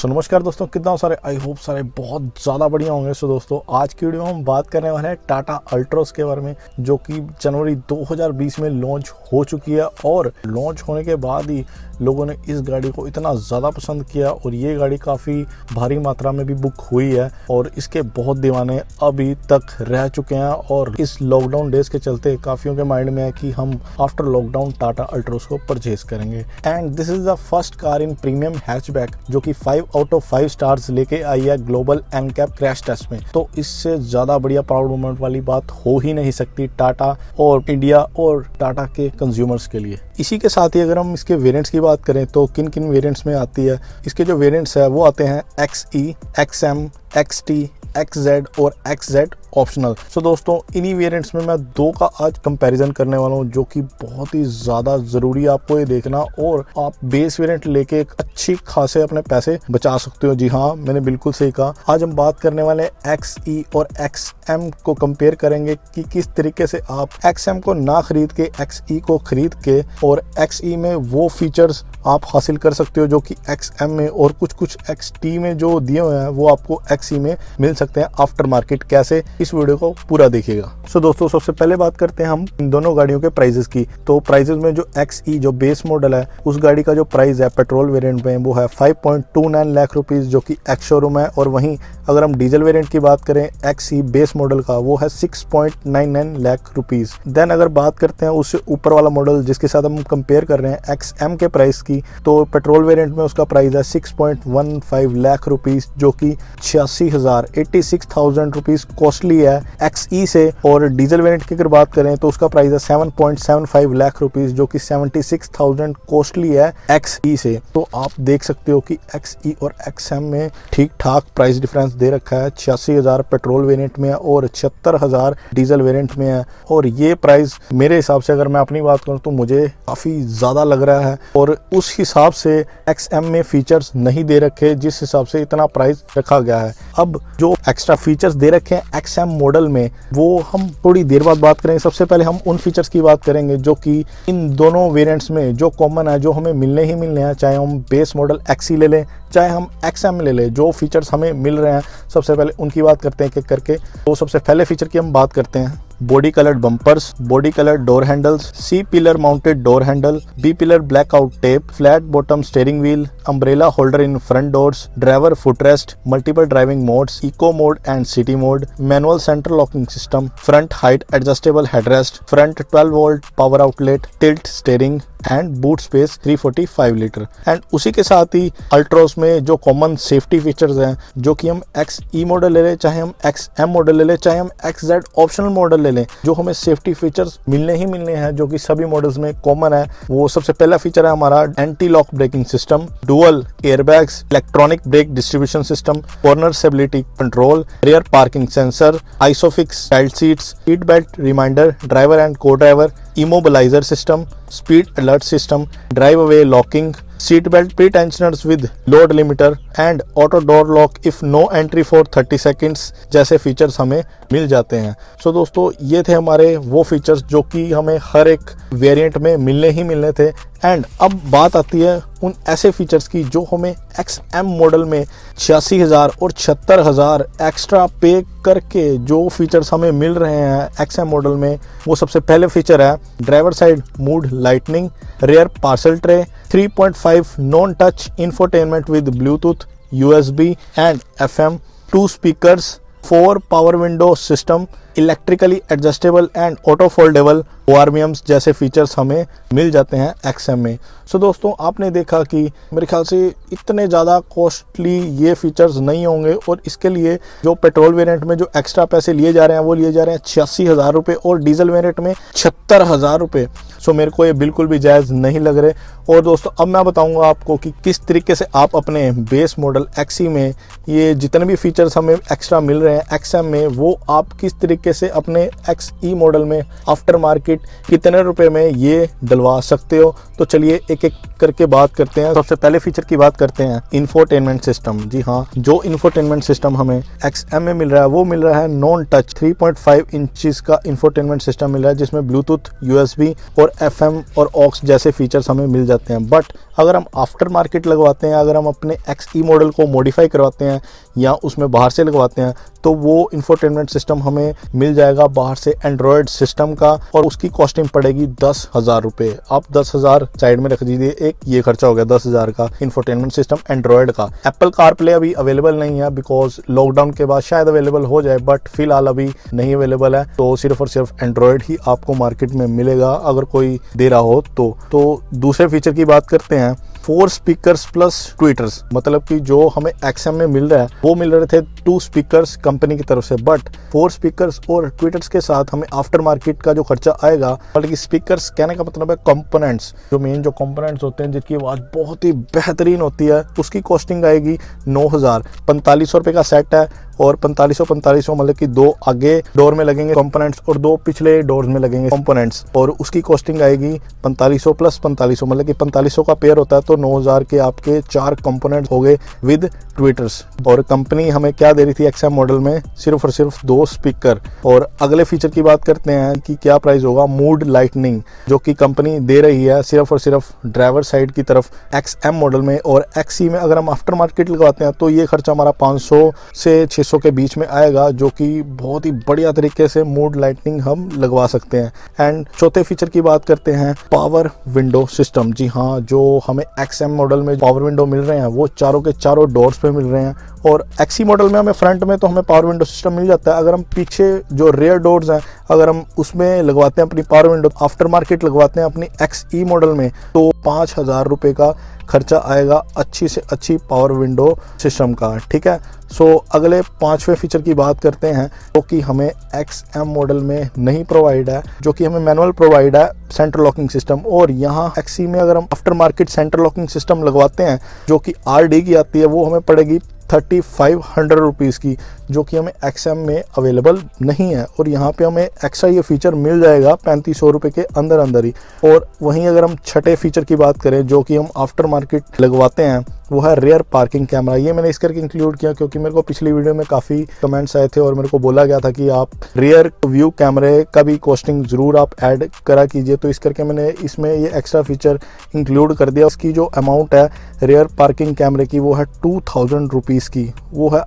सो नमस्कार दोस्तों, कितना सारे आई होप सारे बहुत ज़्यादा बढ़िया होंगे। सो दोस्तों, आज की वीडियो में हम बात करने वाले हैं टाटा अल्ट्रोस के बारे में, जो कि जनवरी 2020 में लॉन्च हो चुकी है। और लॉन्च होने के बाद ही लोगों ने इस गाड़ी को इतना ज़्यादा पसंद किया और ये गाड़ी काफ़ी भारी मात्रा में भी बुक हुई है और इसके बहुत दीवाने अभी तक रह चुके हैं। और इस लॉकडाउन डेज के चलते काफ़ियों के माइंड में है कि हम आफ्टर लॉकडाउन टाटा अल्ट्रोस को परचेज करेंगे। And this is the first car in premium hatchback जो कि 5 आउट ऑफ 5 स्टार्स लेके आई है ग्लोबल एनकैप क्रैश टेस्ट में। तो इससे ज़्यादा बढ़िया प्राउड मोमेंट वाली बात हो ही नहीं सकती टाटा और इंडिया और टाटा के कंज्यूमर्स के लिए। इसी के साथ ही अगर हम इसके वेरिएंट्स की बात करें तो किन किन वेरिएंट्स में आती है, इसके जो वेरिएंट्स है वो आते हैं XE, XM, XT, XZ और XZ ऑप्शनल। सो दोस्तों, इन्हीं वेरिएंट्स में मैं दो का आज कंपैरिजन करने वाला हूँ, जो कि बहुत ही ज़्यादा ज़रूरी है आपको ये देखना। और आप बेस वेरिएंट लेके एक अच्छी खासे अपने पैसे बचा सकते हो। जी हाँ, मैंने बिल्कुल सही कहा। आज हम बात करने वाले XE और XM को कंपेयर करेंगे कि किस तरीके से आप XM को ना खरीद के XE को खरीद के और XE में वो फीचर्स आप हासिल कर सकते हो जो कि XM में और कुछ XT में जो दिए हुए हैं वो आपको XE में मिल सकते हैं आफ्टर मार्केट। कैसे, इस वीडियो को पूरा देखिएगा। सो दोस्तों, सबसे पहले बात करते हैं हम इन दोनों गाड़ियों के प्राइजेस की। तो प्राइजेस में जो XE जो बेस मॉडल है उस गाड़ी का जो प्राइस है पेट्रोल वेरिएंट में वो है 5.29 लाख रुपीस, जो कि एक्स शोरूम है। और वहीं अगर हम डीजल वेरिएंट की बात करें XE बेस मॉडल का वो है 6.99 लाख रुपीस। देन अगर बात करते हैं उससे ऊपर वाला मॉडल जिसके साथ हम कंपेयर कर रहे हैं XM के प्राइस की, तो पेट्रोल वेरिएंट में उसका प्राइस है 6.15 लाख रुपीस, जो कि 86,000 रुपीस कॉस्टली है XE से। और डीजल वेरिएंट की अगर बात करें तो उसका प्राइस है 7.75 लाख रुपीस, जो कि 76,000 कॉस्टली है XE से। तो आप देख सकते हो कि XE और XM में ठीक ठाक प्राइस डिफरेंस दे रखा है। 86,000 पेट्रोल वेरिएंट में है और 76,000 डीजल वेरिएंट में है। और ये प्राइस मेरे हिसाब से अगर मैं अपनी बात करूं तो मुझे काफ़ी ज़्यादा लग रहा है। और उस हिसाब से XM में फीचर्स नहीं दे रखे जिस हिसाब से इतना प्राइस रखा गया है। अब जो एक्स्ट्रा फीचर्स दे रखे हैं XM मॉडल में वो हम थोड़ी देर बाद बात करेंगे। सबसे पहले हम उन फीचर्स की बात करेंगे जो कि इन दोनों वेरिएंट्स में जो कॉमन है, जो हमें मिलने ही मिलने हैं, चाहे हम बेस मॉडल XE ले लें चाहे हम XM ले लें। जो फीचर्स हमें मिल रहे हैं सबसे पहले उनकी बात करते हैं एक एक करके। तो सबसे पहले फीचर की हम बात करते हैं body coloured bumpers, body coloured door handles, C pillar mounted door handle, B pillar blackout tape, flat bottom steering wheel, umbrella holder in front doors, driver footrest, multiple driving modes, eco mode and city mode, manual central locking system, front height adjustable headrest, front 12 volt power outlet, tilt steering and boot space 345 litre. And उसी के साथ ही अल्ट्रोस में जो common safety features हैं, जो कि हम XE model ले लें चाहे हम XM मॉडल ले लें चाहे हम XZ ऑप्शनल मॉडल ले लें, जो हमें सेफ्टी फीचर्स मिलने ही मिलने हैं जो कि सभी मॉडल्स में कॉमन है। वो सबसे पहला फीचर है हमारा anti lock braking system, dual airbags, electronic brake distribution system, corner stability control, rear parking sensor, isofix child seats, seat belt reminder, driver and co driver, immobiliser system, speed alert system, drive away locking, seat belt pre tensioners with load limiter and auto door lock if no entry for 30 seconds जैसे features हमें मिल जाते हैं। सो दोस्तों, ये थे हमारे वो फीचर्स जो कि हमें हर एक वेरिएंट में मिलने ही मिलने थे। एंड अब बात आती है उन ऐसे फीचर्स की जो हमें XM मॉडल में 86,000 और 76,000 एक्स्ट्रा पे करके जो फीचर्स हमें मिल रहे हैं XM मॉडल में। वो सबसे पहले फीचर है driver side mood lightning, rear parcel tray, 3.5 non touch infotainment with Bluetooth, USB and FM, 2 speakers, 4 power window system, electrically adjustable and auto foldable ORVMs जैसे फीचर्स हमें मिल जाते हैं XM में। सो दोस्तों, आपने देखा कि मेरे ख्याल से इतने ज़्यादा कॉस्टली ये फीचर्स नहीं होंगे। और इसके लिए जो पेट्रोल वेरिएंट में जो एक्स्ट्रा पैसे लिए जा रहे हैं वो लिए जा रहे हैं 86,000 रुपये और डीजल वेरिएंट में 76,000 रुपये। सो मेरे को ये बिल्कुल भी जायज़ नहीं लग रहे। और दोस्तों, अब मैं बताऊंगा आपको कि किस तरीके से आप अपने बेस मॉडल XE में ये जितने भी फीचर्स हमें एक्स्ट्रा मिल रहे हैं XM में वो आप किस तरीके से अपने XE मॉडल में आफ्टर मार्केट मार्केट कितने रुपए में ये डलवा सकते हो। तो चलिए एक एक करके बात करते हैं। सबसे पहले फीचर की बात करते हैं इंफोटेनमेंट सिस्टम। जी हाँ, जो इंफोटेनमेंट सिस्टम हमें XM में मिल रहा है वो मिल रहा है नॉन टच 3.5 इंचेस का इंफोटेनमेंट सिस्टम मिल रहा है, जिसमें ब्लूटूथ, USB और FM और ऑक्स जैसे फीचर्स हमें मिल जाते हैं। बट अगर हम आफ्टर मार्केट लगवाते हैं, अगर हम अपने XE मॉडल को मॉडिफाई करवाते हैं या उसमें बाहर से लगवाते हैं, तो वो इंफोटेनमेंट सिस्टम हमें मिल जाएगा बाहर से एंड्रॉयड सिस्टम का, और उसकी कॉस्टिंग पड़ेगी 10,000 रुपये। आप 10,000 साइड में रख दीजिए, एक ये खर्चा हो गया 10,000 का इंफोटेनमेंट सिस्टम एंड्रॉयड का। एप्पल कारप्ले अभी अवेलेबल नहीं है, बिकॉज लॉकडाउन के बाद शायद अवेलेबल हो जाए, बट फिलहाल अभी नहीं अवेलेबल है। तो सिर्फ और सिर्फ एंड्रॉयड ही आपको मार्केट में मिलेगा अगर कोई दे रहा हो तो दूसरे फीचर की बात करते हैं 4 स्पीकर्स प्लस ट्वीटर्स। मतलब कि जो हमें XM में मिल रहा है वो मिल रहे थे 2 स्पीकर्स कंपनी की तरफ से, बट 4 स्पीकर्स और ट्वीटर्स के साथ हमें आफ्टर मार्केट का जो खर्चा आएगा, बल्कि स्पीकर्स कहने का मतलब है कंपोनेंट्स, जो मेन जो कंपोनेंट्स होते हैं जिनकी आवाज़ बहुत ही बेहतरीन होती है, उसकी कॉस्टिंग आएगी 9,000। 4500 रुपये का सेट है, और 4500 मतलब कि 2 आगे डोर में लगेंगे कंपोनेंट्स और 2 पिछले डोर्स में लगेंगे कंपोनेंट्स, और उसकी कॉस्टिंग आएगी 4500 प्लस 4500, मतलब कि 4500 का पेयर होता है, तो 9,000 के आपके 4 कंपोनेंट्स हो गए विद ट्विटर्स। और कंपनी हमें क्या दे रही थी XM मॉडल में? सिर्फ और सिर्फ 2 स्पीकर। और अगले फीचर की बात करते हैं कि क्या प्राइस होगा मूड लाइटनिंग, जो कि कंपनी दे रही है सिर्फ और सिर्फ ड्राइवर साइड की तरफ XM मॉडल में। और XE में अगर हम आफ्टर मार्केट लगवाते हैं तो ये खर्चा हमारा 500 से 600 के बीच में आएगा, जो कि बहुत ही बढ़िया तरीके से मूड लाइटनिंग हम लगवा सकते हैं। एंड चौथे फीचर की बात करते हैं पावर विंडो सिस्टम। जी हाँ, जो हमें XM मॉडल में पावर विंडो मिल रहे हैं वो चारों के चारों डोर्स पे मिल रहे हैं, और XE मॉडल में हमें फ्रंट में तो हमें पावर विंडो सिस्टम मिल जाता है। अगर हम पीछे जो रेयर डोर्स हैं अगर हम उसमें लगवाते हैं अपनी पावर विंडो, आफ्टर मार्केट लगवाते हैं अपनी XE मॉडल में, तो 5,000 रुपये का खर्चा आएगा अच्छी से अच्छी पावर विंडो सिस्टम का। ठीक है, सो अगले 5वें फीचर की बात करते हैं, जो कि हमें XM मॉडल में नहीं प्रोवाइड है, जो कि हमें मैनुअल प्रोवाइड है सेंटर लॉकिंग सिस्टम। और यहाँ XE में अगर हम after market centre locking system लगवाते हैं, जो कि RD की आती है, वो हमें पड़ेगी 3,500 रुपीज़ की, जो कि हमें XM में अवेलेबल नहीं है। और यहाँ पे हमें एक्स्ट्रा ये फीचर मिल जाएगा 3,500 रुपये के अंदर अंदर ही। और वहीं अगर हम छठे फीचर की बात करें, जो कि हम आफ्टर मार्केट लगवाते हैं, वो है रियर पार्किंग कैमरा। ये मैंने इस करके इंक्लूड किया क्योंकि मेरे को पिछली वीडियो में काफ़ी कमेंट्स आए थे और मेरे को बोला गया था कि आप रियर व्यू कैमरे का भी कॉस्टिंग ज़रूर आप ऐड करा कीजिए, तो इस करके मैंने इसमें ये एक्स्ट्रा फीचर इंक्लूड कर दिया। उसकी जो अमाउंट है रियर पार्किंग कैमरे की वो है 2,000 रुपीज़ की, वो है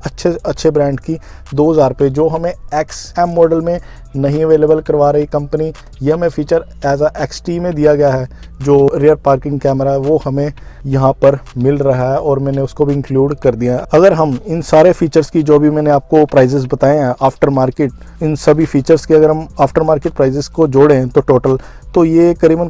अच्छे ब्रांड की 2,000 रुपये, जो हमें XM मॉडल में नहीं अवेलेबल करवा रही कंपनी। ये हमें फीचर एज XT में दिया गया है, जो रियर पार्किंग कैमरा है वो हमें यहाँ पर मिल रहा है और मैंने उसको भी इंक्लूड कर दिया है। अगर हम इन सारे फीचर्स की जो भी मैंने आपको प्राइजेस बताए हैं आफ्टर मार्केट, इन सभी फीचर्स के अगर हम आफ्टर मार्केट प्राइजेस को जोड़ें तो टोटल तो ये करीबन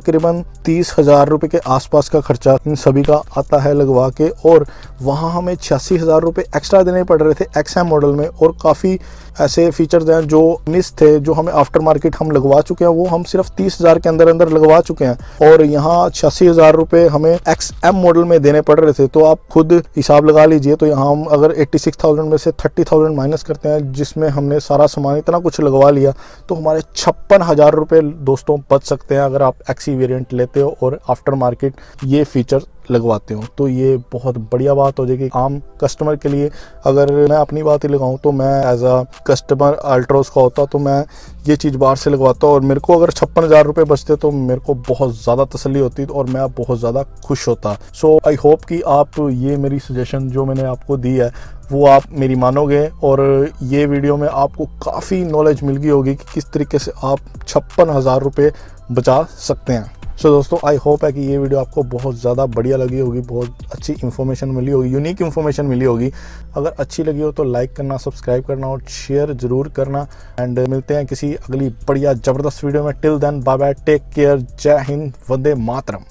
30,000 रुपये के आसपास का खर्चा इन सभी का आता है लगवा के। और वहाँ हमें 86,000 रुपये एक्स्ट्रा देने पड़ रहे थे XM मॉडल में, और काफ़ी ऐसे फीचर्स हैं जो मिस थे, जो हमें आफ्टर मार्केट हम लगवा चुके हैं, वो हम सिर्फ 30,000 के अंदर लगवा चुके हैं। और यहाँ 86,000 रुपये हमें XM मॉडल में देने पड़ रहे थे। तो आप खुद हिसाब लगा लीजिए। तो यहाँ हम अगर 86,000 में से 30,000 माइनस करते हैं, जिसमें हमने सारा सामान इतना कुछ लगवा लिया, तो हमारे 56,000 रुपये दोस्तों बच सकते हैं अगर आप XE वेरिएंट लेते हो और आफ्टर मार्केट ये फीचर लगवाते हो। तो ये बहुत बढ़िया बात हो जाएगी आम कस्टमर के लिए। अगर मैं अपनी बात ही लगाऊं तो मैं एज अ कस्टमर अल्ट्रोज का होता तो मैं ये चीज़ बाहर से लगवाता और मेरे को अगर 56,000 रुपये बचते तो मेरे को बहुत ज़्यादा तसल्ली होती और मैं बहुत ज़्यादा खुश होता। सो आई होप कि आप ये मेरी सजेशन जो मैंने आपको दी है वो आप मेरी मानोगे, और ये वीडियो में आपको काफ़ी नॉलेज मिल गई होगी कि किस तरीके से आप 56,000 रुपये बचा सकते हैं। सो दोस्तों आई होप है कि ये वीडियो आपको बहुत ज़्यादा बढ़िया लगी होगी, बहुत अच्छी इन्फॉर्मेशन मिली होगी, यूनिक इन्फॉर्मेशन मिली होगी। अगर अच्छी लगी हो तो लाइक करना, सब्सक्राइब करना और शेयर ज़रूर करना। एंड मिलते हैं किसी अगली बढ़िया ज़बरदस्त वीडियो में। Till then bye bye, take care, जय हिंद, वंदे मातरम।